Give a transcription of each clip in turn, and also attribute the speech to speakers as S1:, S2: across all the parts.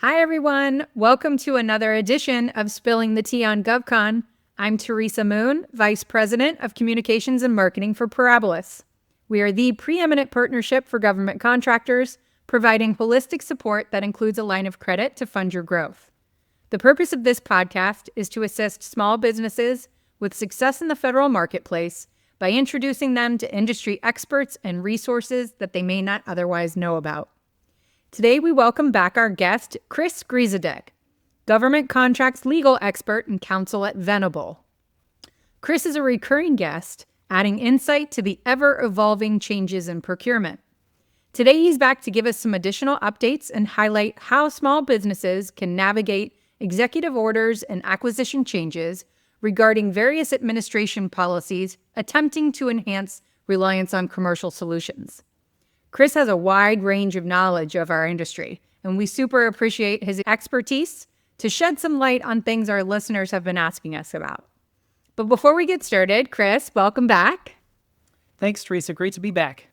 S1: Hi, everyone. Welcome to another edition of Spilling the Tea on GovCon. I'm Teresa Moon, Vice President of Communications and Marketing for Parabolis. We are the preeminent partnership for government contractors, providing holistic support that includes a line of credit to fund your growth. The purpose of this podcast is to assist small businesses with success in the federal marketplace by introducing them to industry experts and resources that they may not otherwise know about. Today, we welcome back our guest, Chris Griesedieck, government contracts legal expert and counsel at Venable. Chris is a recurring guest, adding insight to the ever-evolving changes in procurement. Today, he's back to give us some additional updates and highlight how small businesses can navigate executive orders and acquisition changes regarding various administration policies attempting to enhance reliance on commercial solutions. Chris has a wide range of knowledge of our industry, and we super appreciate his expertise to shed some light on things our listeners have been asking us about. But before we get started, Chris, welcome back.
S2: Thanks, Teresa. Great to be back.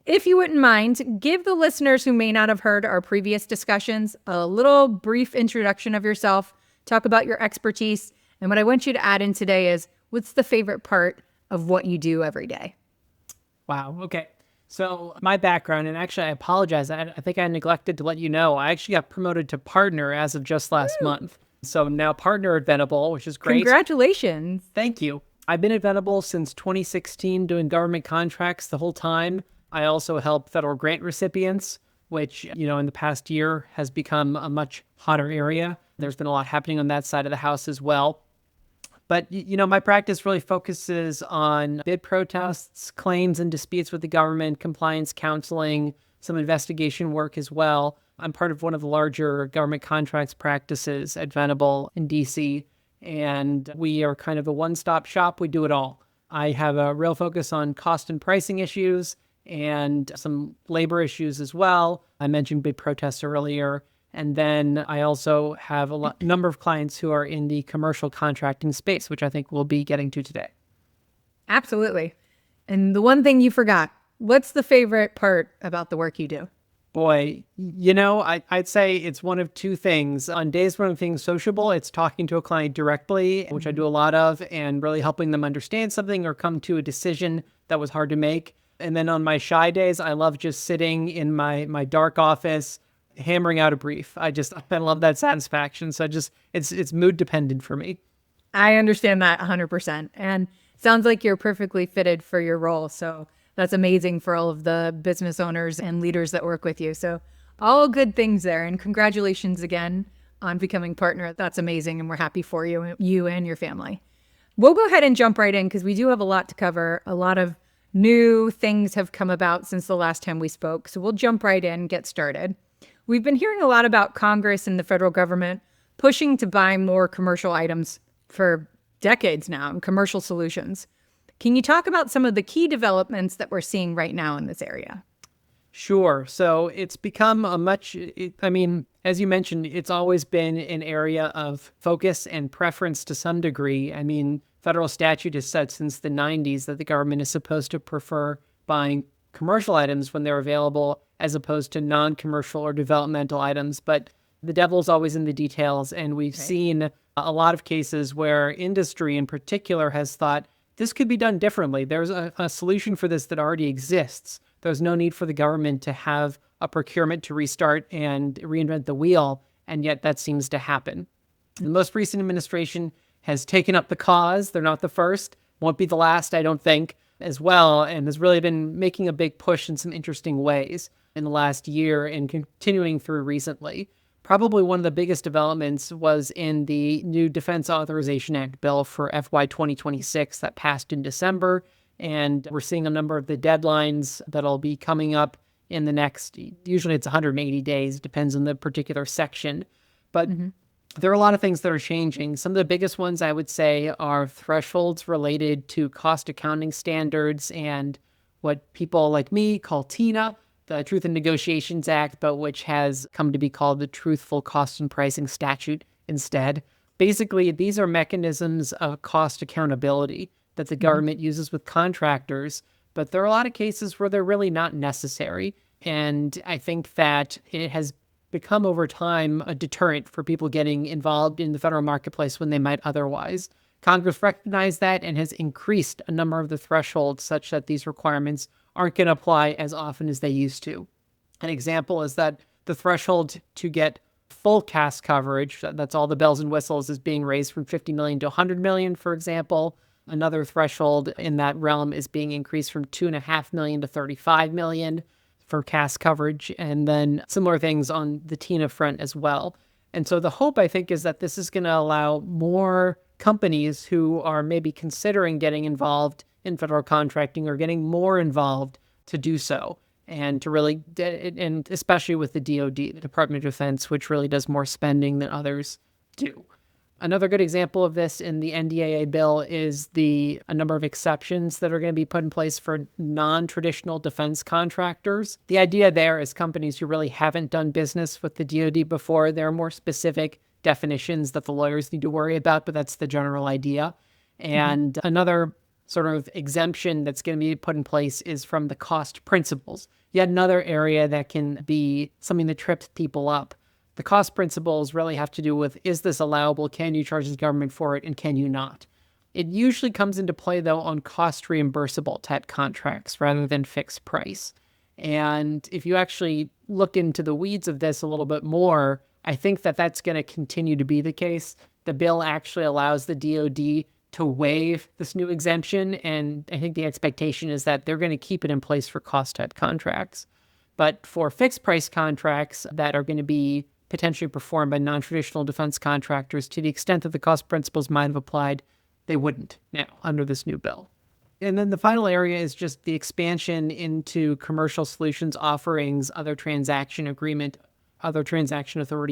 S1: If you wouldn't mind, give the listeners who may not have heard our previous discussions a little brief introduction of yourself, talk about your expertise, and what I want you to add in today is, what's the favorite part of what you do every day?
S2: Wow. Okay. So my background, and actually I apologize, I think I neglected to let you know, I actually got promoted to partner as of just last month. So now partner at Venable, which is great.
S1: Congratulations.
S2: Thank you. I've been at Venable since 2016 doing government contracts the whole time. I also help federal grant recipients, which, in the past year has become a much hotter area. There's been a lot happening on that side of the house as well. But, my practice really focuses on bid protests, claims and disputes with the government, compliance counseling, some investigation work as well. I'm part of one of the larger government contracts practices at Venable in DC, and we are kind of a one-stop shop. We do it all. I have a real focus on cost and pricing issues and some labor issues as well. I mentioned bid protests earlier. And then I also have a number of clients who are in the commercial contracting space, which I think we'll be getting to today.
S1: Absolutely. And the one thing you forgot, what's the favorite part about the work you do?
S2: Boy, I'd say it's one of two things. On days when I'm feeling sociable, it's talking to a client directly, which I do a lot of, and really helping them understand something or come to a decision that was hard to make. And then on my shy days, I love just sitting in my dark office, hammering out a brief. I love that satisfaction. So it's mood dependent for me.
S1: I understand that 100%. And sounds like you're perfectly fitted for your role. So that's amazing for all of the business owners and leaders that work with you. So all good things there. And congratulations again on becoming partner. That's amazing. And we're happy for you and your family. We'll go ahead and jump right in because we do have a lot to cover. A lot of new things have come about since the last time we spoke. So we'll jump right in and get started. We've been hearing a lot about Congress and the federal government pushing to buy more commercial items for decades now and commercial solutions. Can you talk about some of the key developments that we're seeing right now in this area?
S2: Sure. So it's become as you mentioned, it's always been an area of focus and preference to some degree. Federal statute has said since the 90s that the government is supposed to prefer buying commercial items when they're available as opposed to non-commercial or developmental items. But the devil's always in the details. And we've seen a lot of cases where industry in particular has thought this could be done differently. There's a solution for this that already exists. There's no need for the government to have a procurement to restart and reinvent the wheel. And yet that seems to happen. The most recent administration has taken up the cause. They're not the first, won't be the last, I don't think, as well, and has really been making a big push in some interesting ways in the last year and continuing through recently. Probably one of the biggest developments was in the new Defense Authorization Act bill for FY 2026 that passed in December, and we're seeing a number of the deadlines that'll be coming up in the next, usually it's 180 days, depends on the particular section, but there are a lot of things that are changing. Some of the biggest ones I would say are thresholds related to cost accounting standards and what people like me call TINA, the Truth in Negotiations Act, but which has come to be called the Truthful Cost and Pricing Statute instead. Basically, these are mechanisms of cost accountability that the government uses with contractors, but there are a lot of cases where they're really not necessary. And I think that it has become over time a deterrent for people getting involved in the federal marketplace when they might otherwise. Congress recognized that and has increased a number of the thresholds such that these requirements aren't going to apply as often as they used to. An example is that the threshold to get full CAS coverage, that's all the bells and whistles, is being raised from 50 million to 100 million, for example. Another threshold in that realm is being increased from 2.5 million to 35 million for CAS coverage, and then similar things on the TINA front as well. And so the hope, I think, is that this is going to allow more companies who are maybe considering getting involved in federal contracting or getting more involved to do so, and to really, and especially with the DoD, the Department of Defense, which really does more spending than others do. Another good example of this in the NDAA bill is a number of exceptions that are going to be put in place for non-traditional defense contractors. The idea there is companies who really haven't done business with the DoD before. There are more specific definitions that the lawyers need to worry about, but that's the general idea. And another sort of exemption that's going to be put in place is from the cost principles. Yet another area that can be something that trips people up. The cost principles really have to do with, is this allowable? Can you charge the government for it? And can you not? It usually comes into play, though, on cost reimbursable type contracts rather than fixed price. And if you actually look into the weeds of this a little bit more, I think that that's going to continue to be the case. The bill actually allows the DoD to waive this new exemption, and I think the expectation is that they're going to keep it in place for cost type contracts. But for fixed price contracts that are going to be potentially performed by non-traditional defense contractors, to the extent that the cost principles might have applied, they wouldn't now under this new bill. And then the final area is just the expansion into commercial solutions offerings, other transaction authority,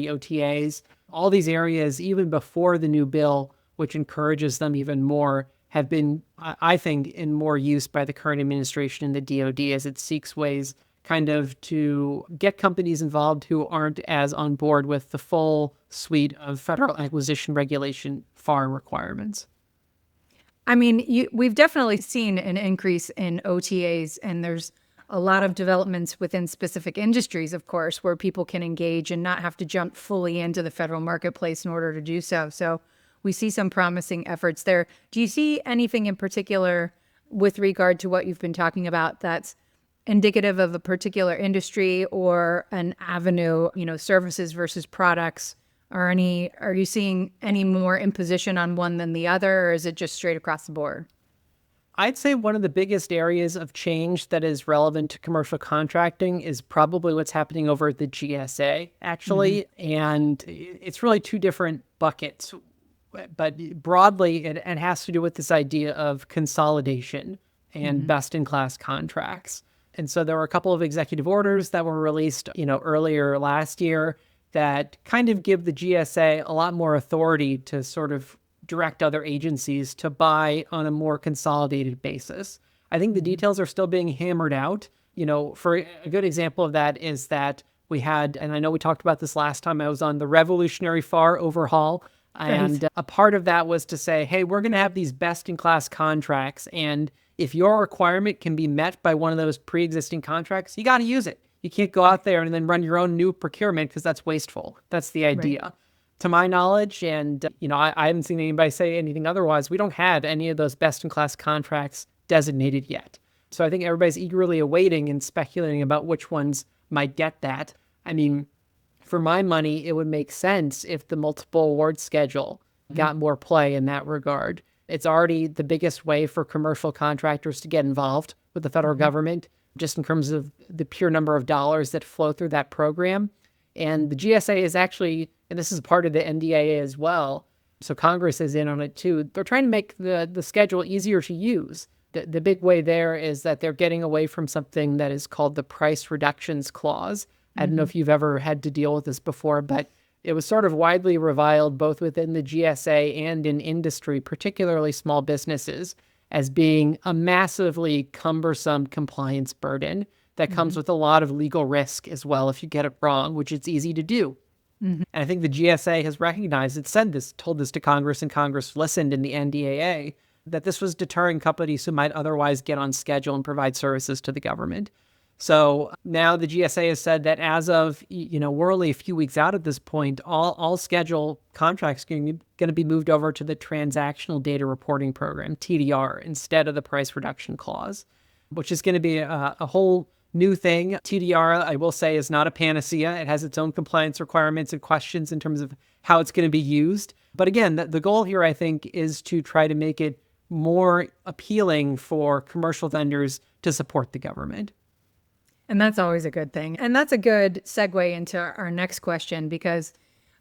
S2: OTAs. All these areas, even before the new bill, which encourages them even more, have been, I think, in more use by the current administration and the DoD as it seeks ways kind of to get companies involved who aren't as on board with the full suite of federal acquisition regulation FAR requirements.
S1: I mean, we've definitely seen an increase in OTAs, and there's a lot of developments within specific industries, of course, where people can engage and not have to jump fully into the federal marketplace in order to do so. So we see some promising efforts there. Do you see anything in particular with regard to what you've been talking about that's indicative of a particular industry or an avenue, services versus products? Are you seeing any more imposition on one than the other, or is it just straight across the board?
S2: I'd say one of the biggest areas of change that is relevant to commercial contracting is probably what's happening over at the GSA, actually. And it's really two different buckets. But broadly, it has to do with this idea of consolidation and best-in-class contracts. And so there were a couple of executive orders that were released, earlier last year that kind of give the GSA a lot more authority to sort of direct other agencies to buy on a more consolidated basis. I think the details are still being hammered out. For a good example of that is that we had, and I know we talked about this last time I was on, the revolutionary FAR overhaul. And a part of that was to say, hey, we're going to have these best-in-class contracts, and if your requirement can be met by one of those pre-existing contracts, you got to use it. You can't go out there and then run your own new procurement because that's wasteful. That's the idea. Right. To my knowledge, and I haven't seen anybody say anything otherwise, we don't have any of those best-in-class contracts designated yet. So I think everybody's eagerly awaiting and speculating about which ones might get that. I mean, for my money, it would make sense if the multiple award schedule got more play in that regard. It's already the biggest way for commercial contractors to get involved with the federal government, just in terms of the pure number of dollars that flow through that program. And the GSA is actually, and this is part of the NDAA as well, so Congress is in on it too, they're trying to make the schedule easier to use. The big way there is that they're getting away from something that is called the price reductions clause. I don't know if you've ever had to deal with this before, but it was sort of widely reviled both within the GSA and in industry, particularly small businesses, as being a massively cumbersome compliance burden that comes with a lot of legal risk as well if you get it wrong, which it's easy to do. And I think the GSA has recognized, it said this, told this to Congress, and Congress listened in the NDAA, that this was deterring companies who might otherwise get on schedule and provide services to the government. So now the GSA has said that as of, we're only a few weeks out at this point, all schedule contracts are going to be moved over to the Transactional Data Reporting Program, TDR, instead of the price reduction clause, which is going to be a whole new thing. TDR, I will say, is not a panacea. It has its own compliance requirements and questions in terms of how it's going to be used. But again, the goal here, I think, is to try to make it more appealing for commercial vendors to support the government.
S1: And that's always a good thing. And that's a good segue into our next question because,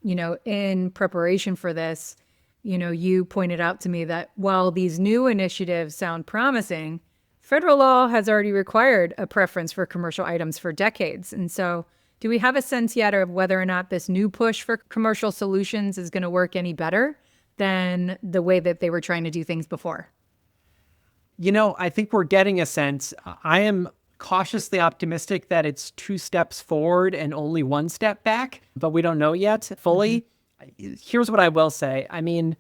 S1: in preparation for this, you pointed out to me that while these new initiatives sound promising, federal law has already required a preference for commercial items for decades. And so do we have a sense yet of whether or not this new push for commercial solutions is going to work any better than the way that they were trying to do things before?
S2: I think we're getting a sense. I am cautiously optimistic that it's 2 steps forward and only 1 step back, but we don't know yet fully. Here's what I will say. I mean,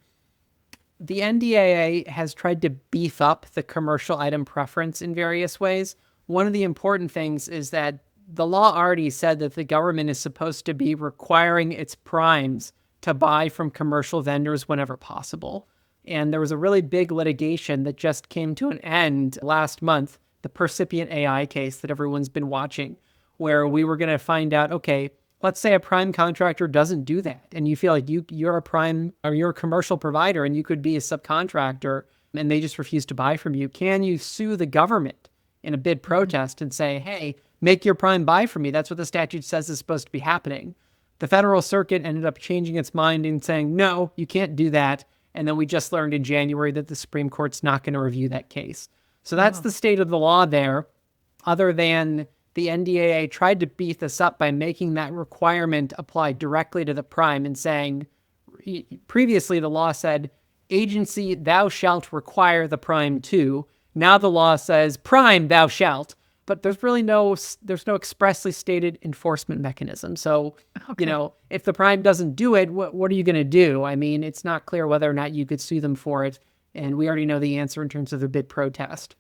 S2: the NDAA has tried to beef up the commercial item preference in various ways. One of the important things is that the law already said that the government is supposed to be requiring its primes to buy from commercial vendors whenever possible. And there was a really big litigation that just came to an end last month, the Percipient AI case that everyone's been watching, where we were going to find out, okay, let's say a prime contractor doesn't do that, and you feel like you're a prime or you're a commercial provider and you could be a subcontractor and they just refuse to buy from you. Can you sue the government in a bid protest and say, hey, make your prime buy from me? That's what the statute says is supposed to be happening. The Federal Circuit ended up changing its mind and saying, no, you can't do that. And then we just learned in January that the Supreme Court's not going to review that case. So that's the state of the law there, other than the NDAA tried to beat this up by making that requirement apply directly to the prime and saying, previously the law said, agency, thou shalt require the prime to. Now the law says, prime, thou shalt. But there's really no expressly stated enforcement mechanism. So, if the prime doesn't do it, what are you going to do? I mean, it's not clear whether or not you could sue them for it. And we already know the answer in terms of the bid protest.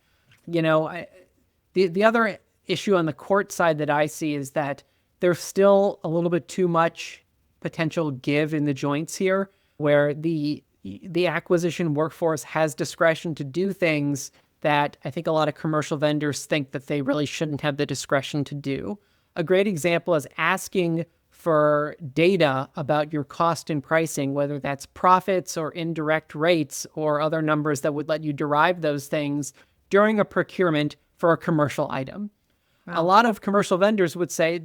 S2: The other issue on the court side that I see is that there's still a little bit too much potential give in the joints here, where the acquisition workforce has discretion to do things that I think a lot of commercial vendors think that they really shouldn't have the discretion to do. A great example is asking for data about your cost and pricing, whether that's profits or indirect rates or other numbers that would let you derive those things during a procurement for a commercial item. Wow. A lot of commercial vendors would say,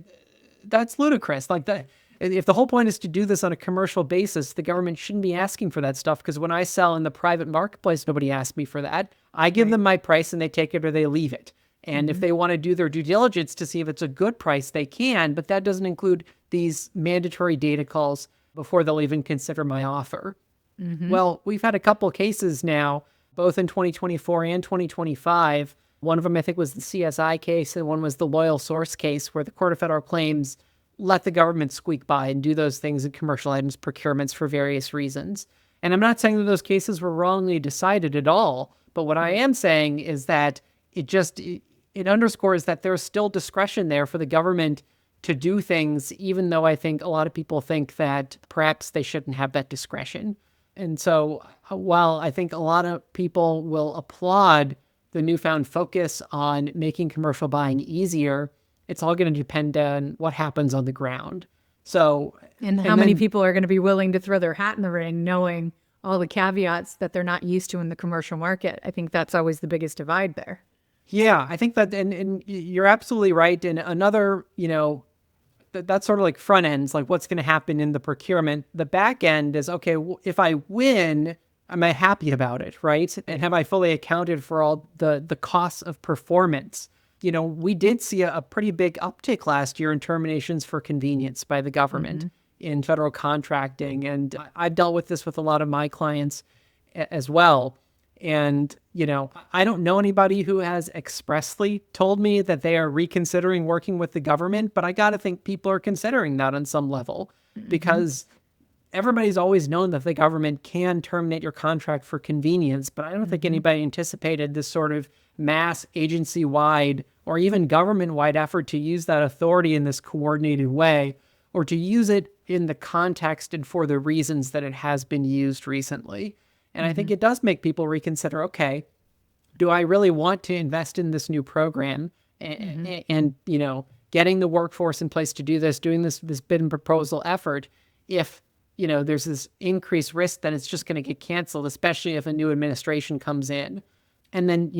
S2: that's ludicrous. Like that, if the whole point is to do this on a commercial basis, the government shouldn't be asking for that stuff, because when I sell in the private marketplace, nobody asks me for that. I give them my price and they take it or they leave it. And if they want to do their due diligence to see if it's a good price, they can, but that doesn't include these mandatory data calls before they'll even consider my offer. Well, we've had a couple cases now, both in 2024 and 2025. One of them, I think, was the CSI case, and one was the Loyal Source case, where the Court of Federal Claims let the government squeak by and do those things in commercial items procurements for various reasons. And I'm not saying that those cases were wrongly decided at all, but what I am saying is that it underscores that there's still discretion there for the government to do things, even though I think a lot of people think that perhaps they shouldn't have that discretion. And so while I think a lot of people will applaud the newfound focus on making commercial buying easier, it's all going to depend on what happens on the ground.
S1: And how many people are going to be willing to throw their hat in the ring, knowing all the caveats that they're not used to in the commercial market. I think that's always the biggest divide there.
S2: Yeah, I think that, and you're absolutely right. And another, that's sort of like front ends, like what's going to happen in the procurement. The back end is, okay, if I win, am I happy about it, right? And have I fully accounted for all the costs of performance? We did see a pretty big uptick last year in terminations for convenience by the government in federal contracting. And I've dealt with this with a lot of my clients as well. And, I don't know anybody who has expressly told me that they are reconsidering working with the government, but I got to think people are considering that on some level, because everybody's always known that the government can terminate your contract for convenience, but I don't think anybody anticipated this sort of mass agency-wide or even government-wide effort to use that authority in this coordinated way, or to use it in the context and for the reasons that it has been used recently. And I think it does make people reconsider, okay, do I really want to invest in this new program and getting the workforce in place to do this, doing this bid and proposal effort, if, there's this increased risk that it's just going to get canceled, especially if a new administration comes in. And then,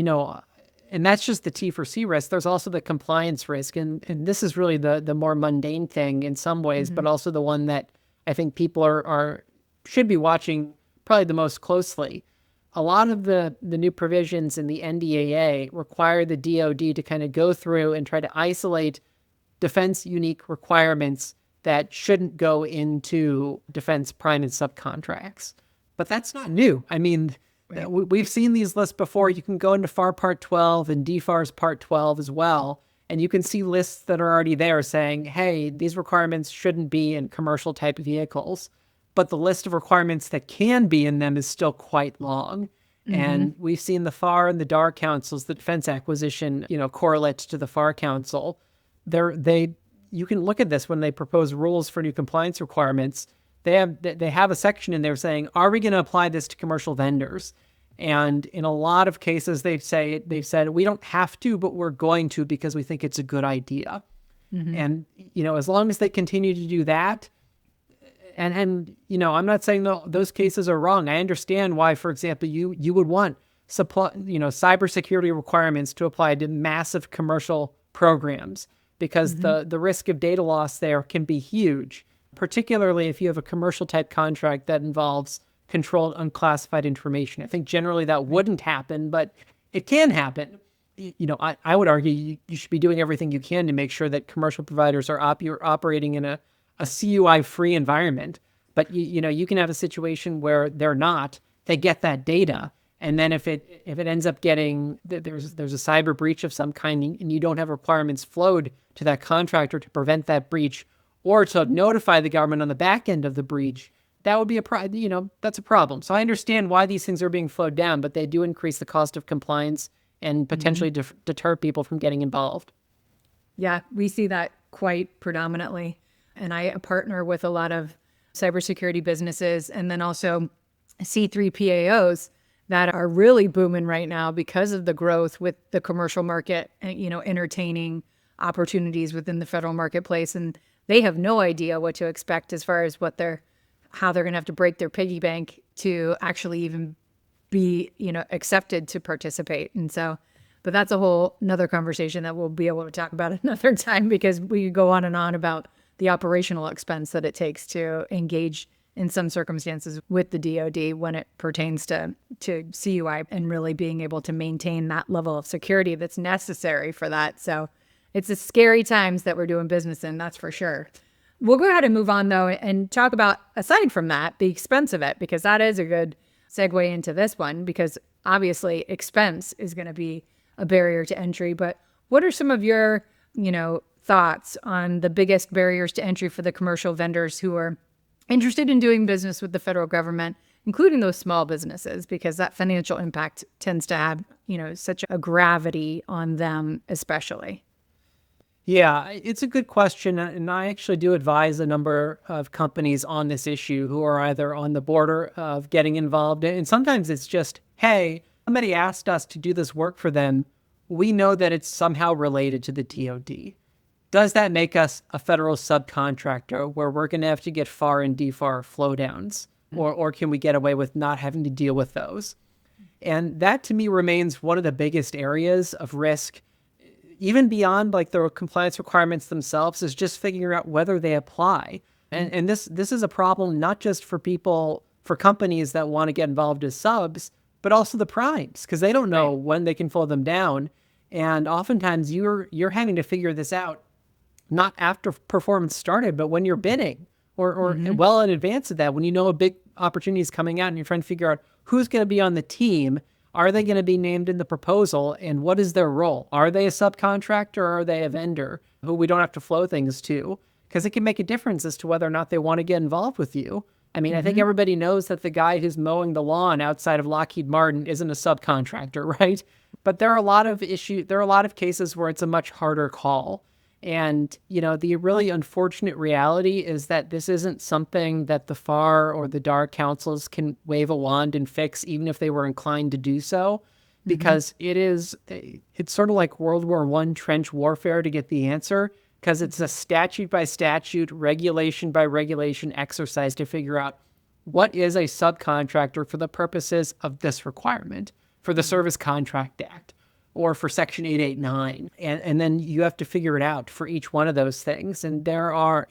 S2: and that's just the T for C risk. There's also the compliance risk. And this is really the more mundane thing in some ways, but also the one that I think people should be watching probably the most closely. A lot of the new provisions in the NDAA require the DoD to kind of go through and try to isolate defense unique requirements that shouldn't go into defense prime and subcontracts. But that's not new. I mean, we've seen these lists before. You can go into FAR Part 12 and DFARS Part 12 as well, and you can see lists that are already there saying, hey, these requirements shouldn't be in commercial type vehicles. But the list of requirements that can be in them is still quite long. And we've seen the FAR and the DAR councils, the Defense Acquisition, correlates to the FAR Council. You can look at this when they propose rules for new compliance requirements. They have a section in there saying, are we going to apply this to commercial vendors? And in a lot of cases, they've said, we don't have to, but we're going to because we think it's a good idea. And, as long as they continue to do that, and I'm not saying those cases are wrong. I understand why, for example, you would want cybersecurity requirements to apply to massive commercial programs, because the risk of data loss there can be huge, particularly if you have a commercial type contract that involves controlled unclassified information. I think generally that wouldn't happen, but it can happen. I would argue you should be doing everything you can to make sure that commercial providers are operating in a CUI-free environment. But you can have a situation where they're not. They get that data, and then if it ends up getting there's a cyber breach of some kind, and you don't have requirements flowed to that contractor to prevent that breach or to notify the government on the back end of the breach, that would be that's a problem. So I understand why these things are being flowed down, but they do increase the cost of compliance and potentially deter people from getting involved.
S1: Yeah, we see that quite predominantly. And I partner with a lot of cybersecurity businesses and then also C3PAOs that are really booming right now because of the growth with the commercial market and, entertaining opportunities within the federal marketplace. And they have no idea what to expect as far as how they're going to have to break their piggy bank to actually even be, accepted to participate. And so, but that's a whole another conversation that we'll be able to talk about another time, because we go on and on about the operational expense that it takes to engage in some circumstances with the DoD when it pertains to CUI and really being able to maintain that level of security that's necessary for that. So it's a scary times that we're doing business in, that's for sure. We'll go ahead and move on, though, and talk about, aside from that, the expense of it, because that is a good segue into this one, because obviously expense is going to be a barrier to entry. But what are some of your, thoughts on the biggest barriers to entry for the commercial vendors who are interested in doing business with the federal government, including those small businesses, because that financial impact tends to have, such a gravity on them especially?
S2: Yeah, it's a good question. And I actually do advise a number of companies on this issue who are either on the border of getting involved. And sometimes it's just, hey, somebody asked us to do this work for them. We know that it's somehow related to the DoD. Does that make us a federal subcontractor where we're going to have to get FAR and DFAR flow downs? Or can we get away with not having to deal with those? And that to me remains one of the biggest areas of risk, even beyond like the compliance requirements themselves, is just figuring out whether they apply. And this is a problem not just for companies that want to get involved as subs, but also the primes, because they don't know when they can flow them down. And oftentimes you're having to figure this out not after performance started, but when you're bidding or well in advance of that, when you know a big opportunity is coming out and you're trying to figure out who's going to be on the team. Are they going to be named in the proposal, and what is their role? Are they a subcontractor, or are they a vendor who we don't have to flow things to? Because it can make a difference as to whether or not they want to get involved with you. I mean, I think everybody knows that the guy who's mowing the lawn outside of Lockheed Martin isn't a subcontractor, right? But there are a lot of cases where it's a much harder call. And, the really unfortunate reality is that this isn't something that the FAR or the DAR councils can wave a wand and fix, even if they were inclined to do so, because it's sort of like World War I trench warfare to get the answer, because it's a statute by statute, regulation by regulation exercise to figure out what is a subcontractor for the purposes of this requirement, for the Service Contract Act, or for Section 889. And then you have to figure it out for each one of those things. And there are,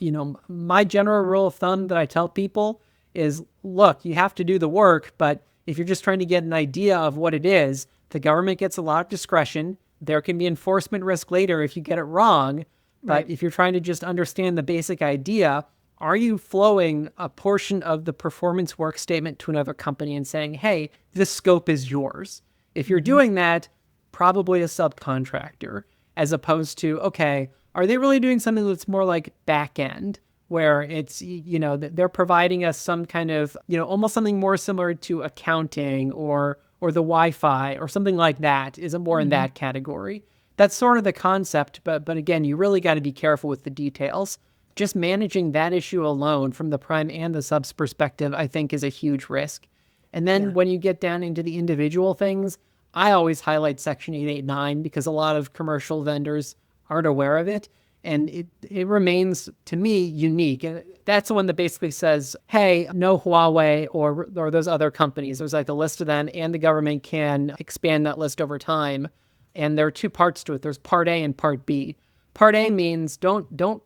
S2: my general rule of thumb that I tell people is, look, you have to do the work, but if you're just trying to get an idea of what it is, the government gets a lot of discretion. There can be enforcement risk later if you get it wrong. But if you're trying to just understand the basic idea, are you flowing a portion of the performance work statement to another company and saying, hey, this scope is yours? If you're doing that, probably a subcontractor, as opposed to, okay, are they really doing something that's more like back end, where it's, they're providing us some kind of, almost something more similar to accounting or the Wi-Fi or something like that, is more in that category. That's sort of the concept, but again, you really got to be careful with the details. Just managing that issue alone from the prime and the subs perspective, I think, is a huge risk. And then when you get down into the individual things, I always highlight Section 889 because a lot of commercial vendors aren't aware of it. And it remains, to me, unique. And that's the one that basically says, hey, no Huawei or those other companies. There's like a list of them, and the government can expand that list over time. And there are two parts to it. There's Part A and Part B. Part A means don't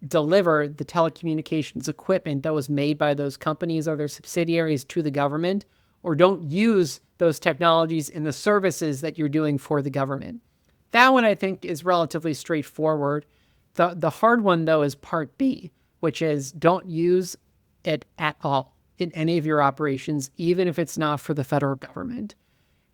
S2: deliver the telecommunications equipment that was made by those companies or their subsidiaries to the government, or don't use those technologies in the services that you're doing for the government. That one, I think, is relatively straightforward. The hard one, though, is Part B, which is don't use it at all in any of your operations, even if it's not for the federal government.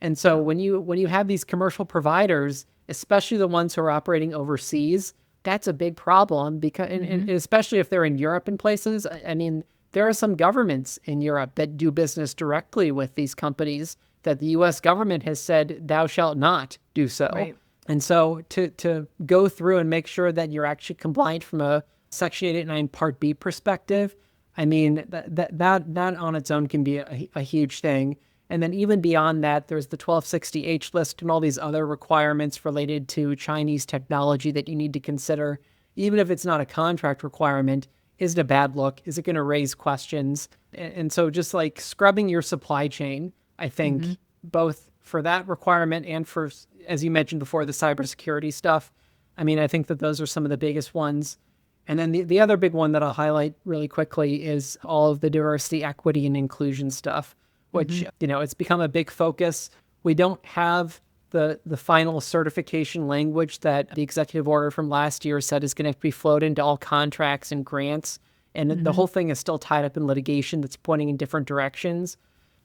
S2: And so when you have these commercial providers, especially the ones who are operating overseas, that's a big problem, because and especially if they're in Europe and places. I mean, there are some governments in Europe that do business directly with these companies that the U.S. government has said, thou shalt not do so. Right. And so to go through and make sure that you're actually compliant from a Section 889 Part B perspective, I mean, that on its own can be a huge thing. And then even beyond that, there's the 1260H list and all these other requirements related to Chinese technology that you need to consider. Even if it's not a contract requirement, is it a bad look? Is it going to raise questions? And so just like scrubbing your supply chain, I think, both for that requirement and for, as you mentioned before, the cybersecurity stuff. I mean, I think that those are some of the biggest ones. And then the other big one that I'll highlight really quickly is all of the diversity, equity, and inclusion stuff, which, it's become a big focus. We don't have the final certification language that the executive order from last year said is going to be flowed into all contracts and grants. And the whole thing is still tied up in litigation that's pointing in different directions.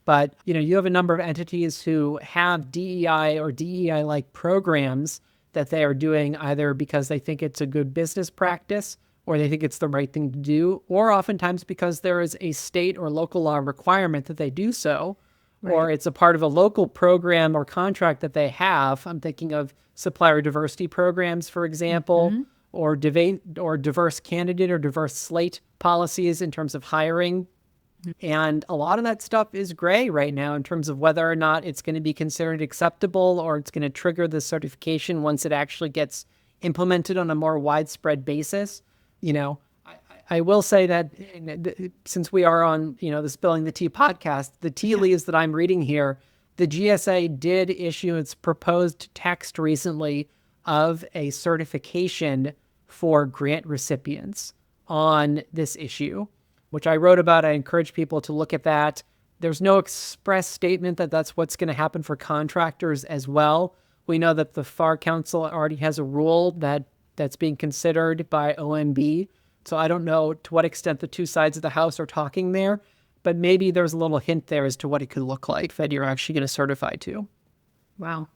S2: But, you have a number of entities who have DEI or DEI-like programs that they are doing either because they think it's a good business practice or they think it's the right thing to do, or oftentimes because there is a state or local law requirement that they do so, or it's a part of a local program or contract that they have. I'm thinking of supplier diversity programs, for example, or diverse candidate or diverse slate policies in terms of hiring. And a lot of that stuff is gray right now in terms of whether or not it's going to be considered acceptable or it's going to trigger the certification once it actually gets implemented on a more widespread basis. I will say that since we are on, the Spilling the Tea podcast, the tea leaves that I'm reading here, the GSA did issue its proposed text recently of a certification for grant recipients on this issue, which I wrote about. I encourage people to look at that. There's no express statement that that's what's going to happen for contractors as well. We know that the FAR Council already has a rule that's being considered by OMB. So I don't know to what extent the two sides of the house are talking there, but maybe there's a little hint there as to what it could look like that you're actually going to certify to.
S1: Wow.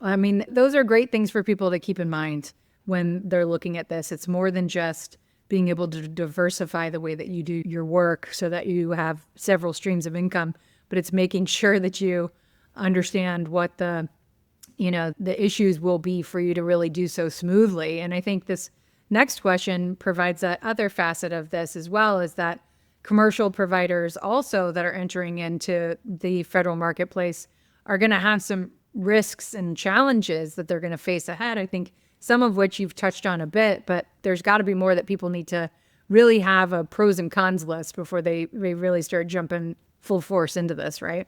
S1: I mean, those are great things for people to keep in mind when they're looking at this. It's more than just being able to diversify the way that you do your work so that you have several streams of income, but it's making sure that you understand what the the issues will be for you to really do so smoothly. And I think this next question provides that other facet of this as well, is that commercial providers also that are entering into the federal marketplace are going to have some risks and challenges that they're going to face ahead. I think some of which you've touched on a bit, but there's got to be more that people need to really have a pros and cons list before they really start jumping full force into this, right?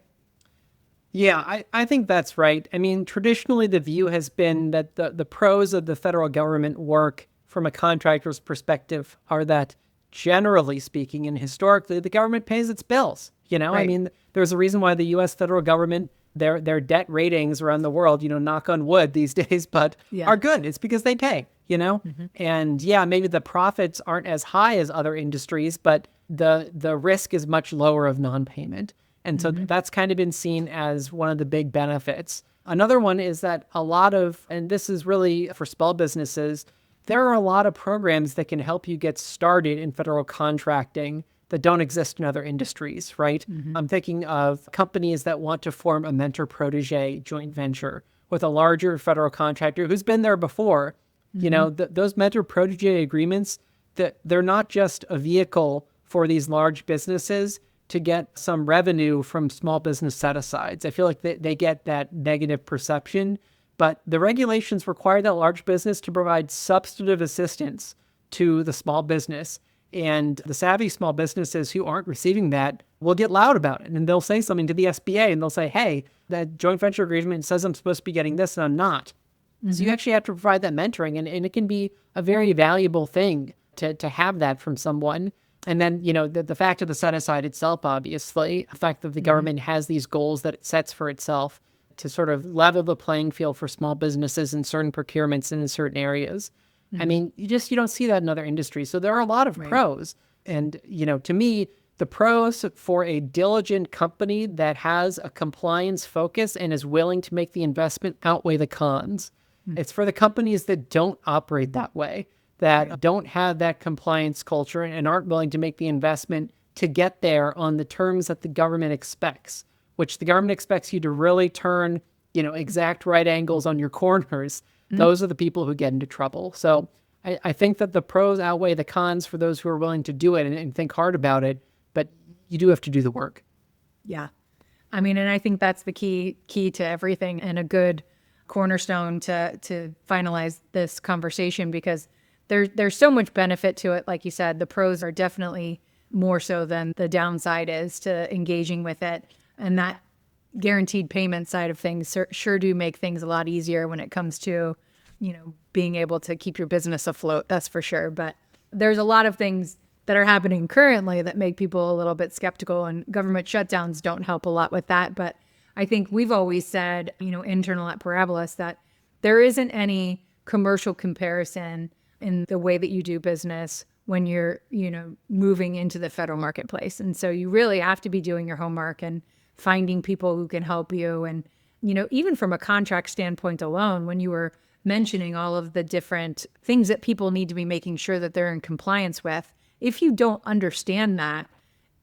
S2: Yeah, I think that's right. I mean, traditionally, the view has been that the pros of the federal government work from a contractor's perspective are that, generally speaking and historically, the government pays its bills. Right. I mean, there's a reason why the U.S. federal government, their debt ratings around the world, knock on wood these days, but are good. It's because they pay, And yeah, maybe the profits aren't as high as other industries, but the risk is much lower of non-payment. And so that's kind of been seen as one of the big benefits. Another one is that and this is really for small businesses, there are a lot of programs that can help you get started in federal contracting that don't exist in other industries, right? I'm thinking of companies that want to form a mentor-protege joint venture with a larger federal contractor who's been there before. Those mentor-protege agreements, they're not just a vehicle for these large businesses to get some revenue from small business set-asides. I feel like they get that negative perception, but the regulations require that large business to provide substantive assistance to the small business. And the savvy small businesses who aren't receiving that will get loud about it. And they'll say something to the SBA and they'll say, hey, that joint venture agreement says I'm supposed to be getting this and I'm not. So you actually have to provide that mentoring, and it can be a very valuable thing to have that from someone. And then, the fact of the set-aside itself, obviously, the fact that the government has these goals that it sets for itself to sort of level the playing field for small businesses in certain procurements and in certain areas. I mean, you don't see that in other industries. So there are a lot of pros. And, to me, the pros for a diligent company that has a compliance focus and is willing to make the investment outweigh the cons. It's for the companies that don't operate that way, that don't have that compliance culture and aren't willing to make the investment to get there on the terms that the government expects, which the government expects you to really turn, exact right angles on your corners. Those are the people who get into trouble. So I think that the pros outweigh the cons for those who are willing to do it and think hard about it, but you do have to do the work.
S1: Yeah. I mean, and I think that's the key to everything, and a good cornerstone to finalize this conversation, because there's so much benefit to it. Like you said, the pros are definitely more so than the downside is to engaging with it. And that guaranteed payment side of things sure do make things a lot easier when it comes to, being able to keep your business afloat. That's for sure. But there's a lot of things that are happening currently that make people a little bit skeptical, and government shutdowns don't help a lot with that. But I think we've always said, internal at Parabolis, that there isn't any commercial comparison in the way that you do business when you're, moving into the federal marketplace. And so you really have to be doing your homework and finding people who can help you. And, even from a contract standpoint alone, when you were mentioning all of the different things that people need to be making sure that they're in compliance with, if you don't understand that,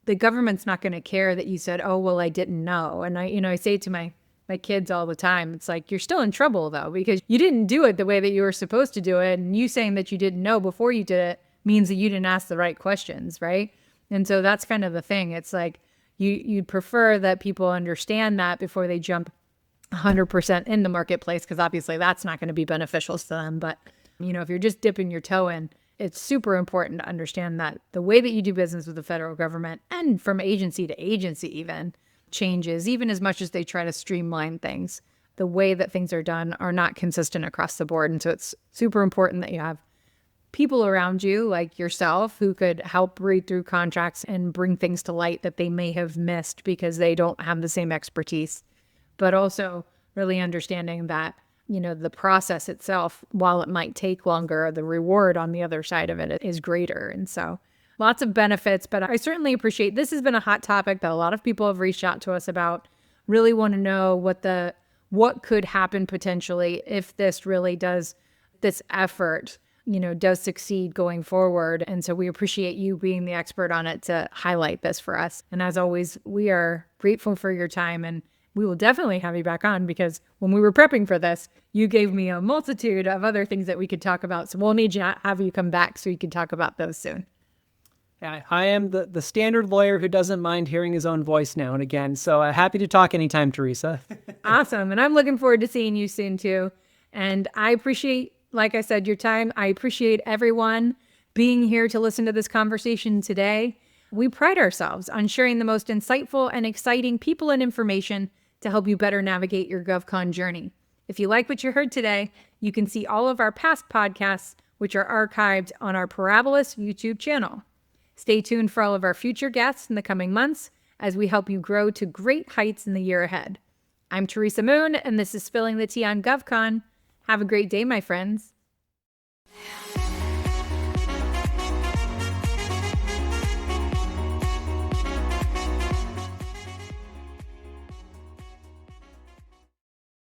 S1: the government's not going to care that you said, oh, well, I didn't know. And I say to my kids all the time, it's like, you're still in trouble though, because you didn't do it the way that you were supposed to do it. And you saying that you didn't know before you did it means that you didn't ask the right questions, right? And so that's kind of the thing. It's like you'd prefer that people understand that before they jump 100% in the marketplace, because obviously that's not going to be beneficial to them. But, if you're just dipping your toe in, it's super important to understand that the way that you do business with the federal government, and from agency to agency even, changes, even as much as they try to streamline things. The way that things are done are not consistent across the board. And so it's super important that you have people around you like yourself who could help read through contracts and bring things to light that they may have missed because they don't have the same expertise. But also really understanding that, the process itself, while it might take longer, the reward on the other side of it is greater. And so lots of benefits, but I certainly appreciate this has been a hot topic that a lot of people have reached out to us about, really want to know what could happen potentially if this effort, does succeed going forward. And so we appreciate you being the expert on it to highlight this for us. And as always, we are grateful for your time and we will definitely have you back on, because when we were prepping for this, you gave me a multitude of other things that we could talk about. So we'll need to have you come back so you can talk about those soon.
S2: Yeah, I am the standard lawyer who doesn't mind hearing his own voice now and again. So happy to talk anytime, Teresa.
S1: Awesome. And I'm looking forward to seeing you soon too. And I appreciate, like I said, your time. I appreciate everyone being here to listen to this conversation today. We pride ourselves on sharing the most insightful and exciting people and information to help you better navigate your GovCon journey. If you like what you heard today, you can see all of our past podcasts, which are archived on our Parabolis YouTube channel. Stay tuned for all of our future guests in the coming months as we help you grow to great heights in the year ahead. I'm Teresa Moon, and this is Spilling the Tea on GovCon. Have a great day, my friends.